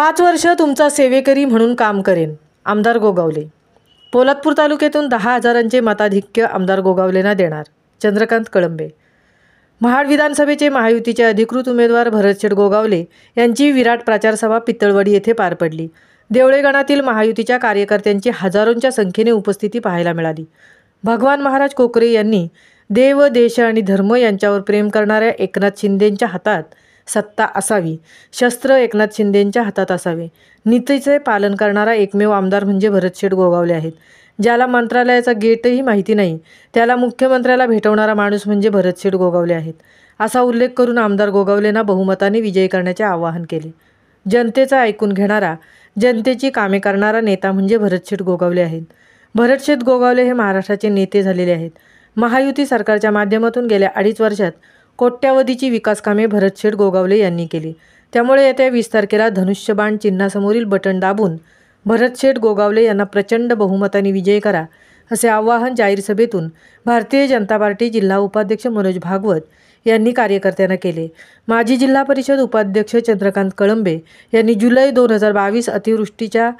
5 वर्ष तुमचा सेवेकरी म्हणून काम करेन, आमदार गोगावले। पोलादपूर तालुक्यातून 10,000चे मताधिक्य आमदार गोगावलेंना देणार, चंद्रकांत कळंबे। महाड विधानसभेचे महायुतीचे अधिकृत उमेदवार भरतशेठ गोगावले यांची विराट प्रचार सभा पित्तळवाडी येथे पार पडली। देवळे गणातील महायुतीच्या कार्यकर्त्यांची हजारोंच्या संख्येने उपस्थिती पाहायला मिळाली। भगवान महाराज कोकरे यांनी देव, देश आणि धर्म यांच्यावर प्रेम करणाऱ्या एकनाथ शिंदेंच्या हातात सत्ता असावी, शस्त्र एकनाथ शिंदेंच्या हातात असावे, नीतीचे पालन करणारा एकमेव आमदार म्हणजे भरतशेठ गोगावले आहेत। ज्याला मंत्रालयाचा गेटही माहिती नाही त्याला मुख्यमंत्र्याला भेटवणारा माणूस म्हणजे भरतशेठ गोगावले आहेत, असा उल्लेख करून आमदार गोगावलेंना बहुमताने विजयी करण्याचे आवाहन केले। जनतेचं ऐकून घेणारा, जनतेची कामे करणारा नेता म्हणजे भरतशेठ गोगावले आहेत। भरतशेठ गोगावले हे महाराष्ट्राचे नेते झालेले आहेत। महायुती सरकारच्या माध्यमातून गेल्या 2.5 वर्षात कोट्यावधीची विकास कामे भरतशेठ गोगावले यांनी केली। त्यामुळे येत्या 20 तारखेला धनुष्यबाण चिन्हासमोरील बटन दाबून भरतशेठ गोगावले यांना प्रचंड बहुमताने विजयी करा, असे आवाहन जाहीर सभेतून भारतीय जनता पार्टी जिल्हा उपाध्यक्ष मनोज भागवत यांनी कार्यकर्त्यांना केले। माजी जिल्हा परिषद उपाध्यक्ष चंद्रकांत कळंबे यांनी जुलै 2022 अतिवृष्टीच्या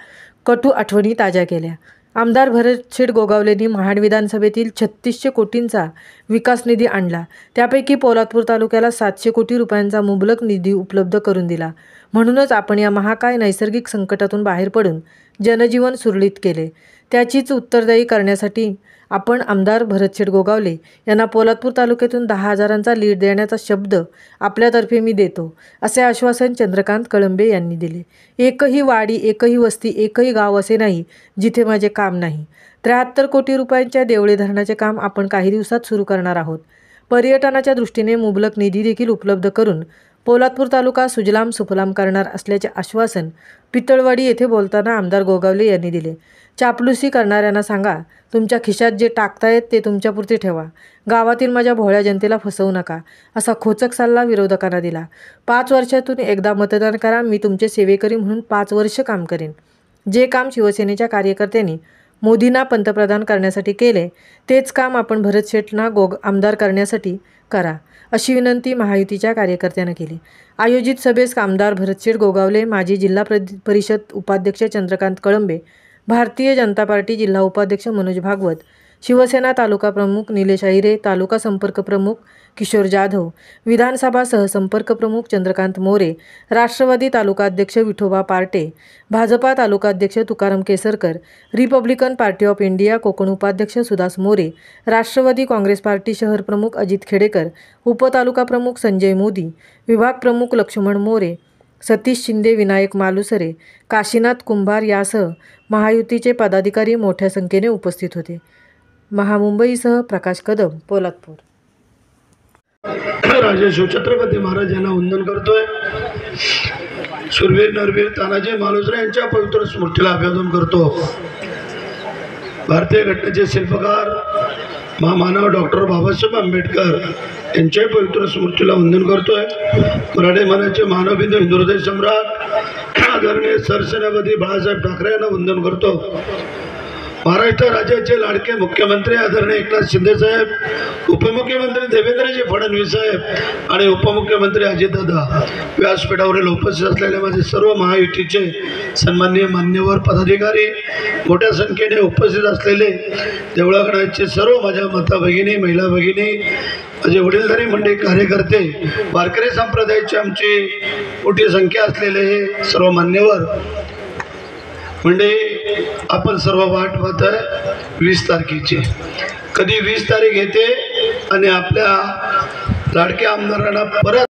कटू आठवणी ताज्या केल्या। आमदार भरतशेठ गोगावलेंनी महाड विधानसभेतील 3600 कोटींचा विकास निधी आणला, त्यापैकी पोलादपूर तालुक्याला 700 कोटी रुपयांचा मुबलक निधी उपलब्ध करून दिला। म्हणूनच आपण या महाकाय नैसर्गिक संकटातून बाहेर पडून जनजीवन सुरळीत केले। त्याचीच उत्तरदायी करण्यासाठी आपण आमदार भरतशेठ गोगावले यांना पोलादपूर तालुक्यातून 10,000चा लीड देण्याचा शब्द आपल्यातर्फे मी देतो, असे आश्वासन चंद्रकांत कळंबे यांनी दिले। एकही वाडी, एकही वस्ती, एकही गाव असे नाही जिथे माझे काम नाही। 73 कोटी रुपयांच्या देवळे धरणाचे काम आपण काही दिवसात सुरू करणार आहोत। पर्यटनाच्या दृष्टीने मुबलक निधी देखील उपलब्ध करून पोलादपूर तालुका सुजलाम सुफलाम करणार असल्याचे आश्वासन पित्तळवाडी येथे बोलताना आमदार गोगावले यांनी दिले। चापलुसी करणाऱ्यांना सांगा, तुमच्या खिशात जे टाकतायत ते तुमच्यापुरते ठेवा, गावातील माझ्या भोळ्या जनतेला फसवू नका, असा खोचक सल्ला विरोधकांना दिला। 5 वर्षातून एकदा मतदान करा, मी तुमचे सेवेकरी म्हणून 5 वर्ष काम करेन। जे काम शिवसेनेच्या कार्यकर्त्यांनी मोदींना पंतप्रधान करण्यासाठी केले, तेच काम आपण भरतशेठना आमदार करण्यासाठी करा, अशी विनंती महायुतीच्या कार्यकर्त्यांना केली। आयोजित सभेस आमदार भरतशेठ गोगावले, माजी जिल्हा परिषद उपाध्यक्ष चंद्रकांत कळंबे, भारतीय जनता पार्टी जिल्हा उपाध्यक्ष मनोज भागवत, शिवसेना तालुका प्रमुख निलेश अहिरे, तालुका संपर्क प्रमुख किशोर जाधव, विधानसभा सहसंपर्क प्रमुख चंद्रकांत मोरे, राष्ट्रवादी तालुकाध्यक्ष विठोबा पार्टे, भाजपा तालुकाध्यक्ष Tukaram Kesarkar, Republican party of India Konkan उपाध्यक्ष सुदास मोरे, राष्ट्रवादी काँग्रेस पार्टी शहर प्रमुख अजित खेडेकर, उपतालुका प्रमुख संजय मोदी, विभाग प्रमुख लक्ष्मण मोरे, सतीश शिंदे, विनायक मालुसरे, काशीनाथ कुंभार यासह महायुतीचे पदाधिकारी मोठ्या संख्येने उपस्थित होते। महामुंबईसह प्रकाश कदम, पोलादपूर। राजे शिवछत्रपती महाराज यांना वंदन करतोय। शूरवीर नरवीर तानाजी मालुसरे यांच्या पवित्र स्मृतीला अभिवादन करतो। भारतीय घटनेचे शिल्पकार महामानव डॉक्टर बाबासाहेब आंबेडकर यांच्या पवित्र स्मृतीला वंदन करतोय। मराठी मनाचे मानवबिंदू हिंदुहृदय सम्राट आदरणीय सरसेनापती बाळासाहेब ठाकरे यांना वंदन करतो। महाराष्ट्र राज्याचे लाडके मुख्यमंत्री आदरणीय एकनाथ शिंदे साहेब, उपमुख्यमंत्री देवेंद्रजी फडणवीस साहेब आणि उपमुख्यमंत्री अजितदादा व्यासपीठावरील उपस्थित असलेले माझे सर्व महायुतीचे सन्माननीय मान्यवर पदाधिकारी, मोठ्या संख्येने उपस्थित असलेले देवळागणाचे सर्व माझ्या माता भगिनी, महिला भगिनी, माझे वडीलधारी मंडळी, कार्यकर्ते, वारकरी संप्रदायाची आमची मोठी संख्या असलेले हे सर्व मान्यवर म्हणजे आपण सर्व वाट पाहत आहे 20 तारखेची। कधी 20 तारीख येते आणि आपल्या लाडक्या आमदारांना परत